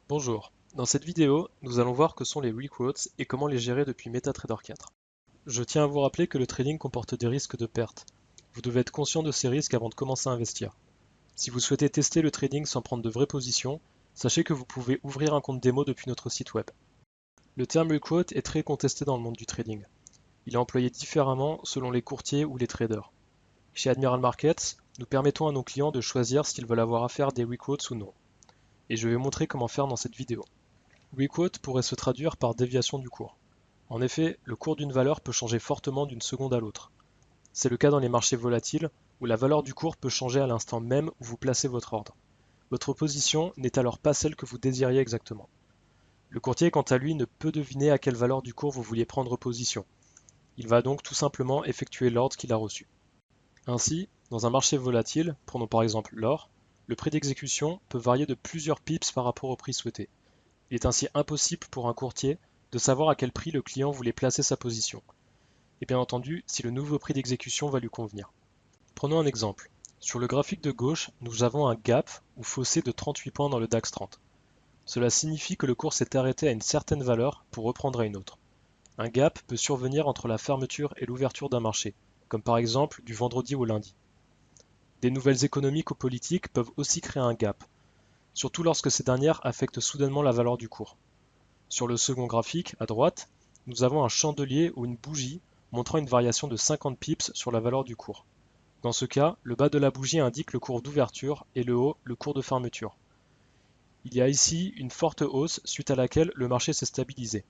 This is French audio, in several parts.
Bonjour, dans cette vidéo, nous allons voir que sont les requotes et comment les gérer depuis MetaTrader 4. Je tiens à vous rappeler que le trading comporte des risques de perte. Vous devez être conscient de ces risques avant de commencer à investir. Si vous souhaitez tester le trading sans prendre de vraies positions, sachez que vous pouvez ouvrir un compte démo depuis notre site web. Le terme requote est très contesté dans le monde du trading. Il est employé différemment selon les courtiers ou les traders. Chez Admiral Markets, nous permettons à nos clients de choisir s'ils veulent avoir affaire des requotes ou non. Et je vais montrer comment faire dans cette vidéo. Requote pourrait se traduire par déviation du cours. En effet, le cours d'une valeur peut changer fortement d'une seconde à l'autre. C'est le cas dans les marchés volatiles, où la valeur du cours peut changer à l'instant même où vous placez votre ordre. Votre position n'est alors pas celle que vous désiriez exactement. Le courtier, quant à lui, ne peut deviner à quelle valeur du cours vous vouliez prendre position. Il va donc tout simplement effectuer l'ordre qu'il a reçu. Ainsi, dans un marché volatile, prenons par exemple l'or, le prix d'exécution peut varier de plusieurs pips par rapport au prix souhaité. Il est ainsi impossible pour un courtier de savoir à quel prix le client voulait placer sa position, et bien entendu si le nouveau prix d'exécution va lui convenir. Prenons un exemple. Sur le graphique de gauche, nous avons un gap ou fossé de 38 points dans le DAX 30. Cela signifie que le cours s'est arrêté à une certaine valeur pour reprendre à une autre. Un gap peut survenir entre la fermeture et l'ouverture d'un marché, comme par exemple du vendredi au lundi. Des nouvelles économiques ou politiques peuvent aussi créer un gap, surtout lorsque ces dernières affectent soudainement la valeur du cours. Sur le second graphique, à droite, nous avons un chandelier ou une bougie montrant une variation de 50 pips sur la valeur du cours. Dans ce cas, le bas de la bougie indique le cours d'ouverture et le haut le cours de fermeture. Il y a ici une forte hausse suite à laquelle le marché s'est stabilisé.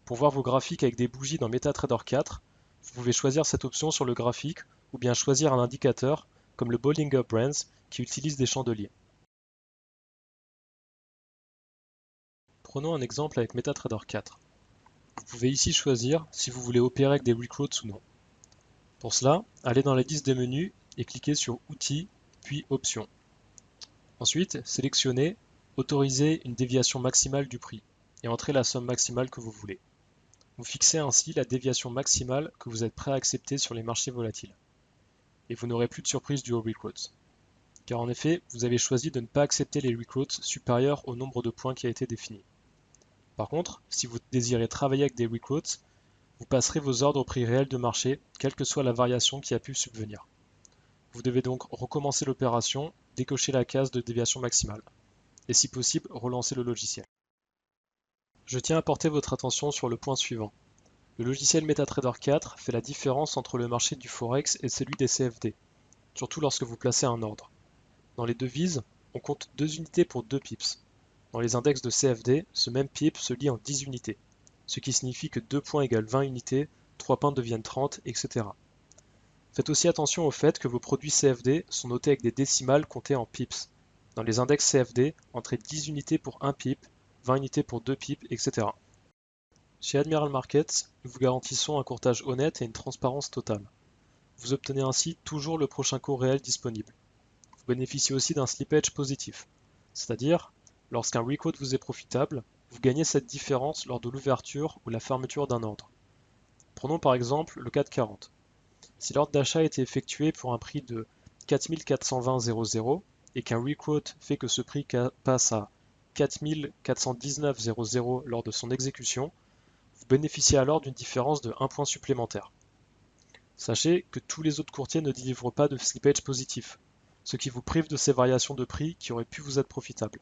Pour voir vos graphiques avec des bougies dans MetaTrader 4, vous pouvez choisir cette option sur le graphique ou bien choisir un indicateur comme le Bollinger Bands qui utilise des chandeliers. Prenons un exemple avec MetaTrader 4. Vous pouvez ici choisir si vous voulez opérer avec des requotes ou non. Pour cela, allez dans la liste des menus et cliquez sur Outils, puis Options. Ensuite, sélectionnez Autoriser une déviation maximale du prix et entrez la somme maximale que vous voulez. Vous fixez ainsi la déviation maximale que vous êtes prêt à accepter sur les marchés volatiles. Et vous n'aurez plus de surprise due aux requotes. Car en effet, vous avez choisi de ne pas accepter les requotes supérieurs au nombre de points qui a été défini. Par contre, si vous désirez travailler avec des requotes, vous passerez vos ordres au prix réel de marché, quelle que soit la variation qui a pu subvenir. Vous devez donc recommencer l'opération, décocher la case de déviation maximale, et si possible, relancer le logiciel. Je tiens à porter votre attention sur le point suivant. Le logiciel MetaTrader 4 fait la différence entre le marché du Forex et celui des CFD, surtout lorsque vous placez un ordre. Dans les devises, on compte 2 unités pour 2 pips. Dans les index de CFD, ce même pip se lit en 10 unités, ce qui signifie que 2 points égale 20 unités, 3 points deviennent 30, etc. Faites aussi attention au fait que vos produits CFD sont notés avec des décimales comptées en pips. Dans les index CFD, entrez 10 unités pour 1 pip, 20 unités pour 2 pips, etc. Chez Admiral Markets, nous vous garantissons un courtage honnête et une transparence totale. Vous obtenez ainsi toujours le prochain cours réel disponible. Vous bénéficiez aussi d'un slippage positif, c'est-à-dire, lorsqu'un requote vous est profitable, vous gagnez cette différence lors de l'ouverture ou la fermeture d'un ordre. Prenons par exemple le CAC 40. Si l'ordre d'achat a été effectué pour un prix de 4420,00 et qu'un requote fait que ce prix passe à 4419,00 lors de son exécution, vous bénéficiez alors d'une différence de 1 point supplémentaire. Sachez que tous les autres courtiers ne délivrent pas de slippage positif, ce qui vous prive de ces variations de prix qui auraient pu vous être profitables.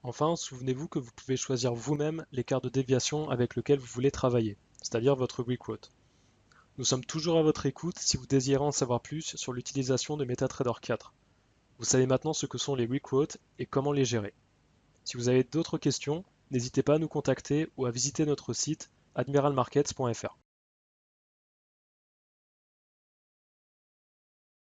Enfin, souvenez-vous que vous pouvez choisir vous-même l'écart de déviation avec lequel vous voulez travailler, c'est-à-dire votre requote. Nous sommes toujours à votre écoute si vous désirez en savoir plus sur l'utilisation de MetaTrader 4. Vous savez maintenant ce que sont les requotes et comment les gérer. Si vous avez d'autres questions, n'hésitez pas à nous contacter ou à visiter notre site admiralmarkets.fr.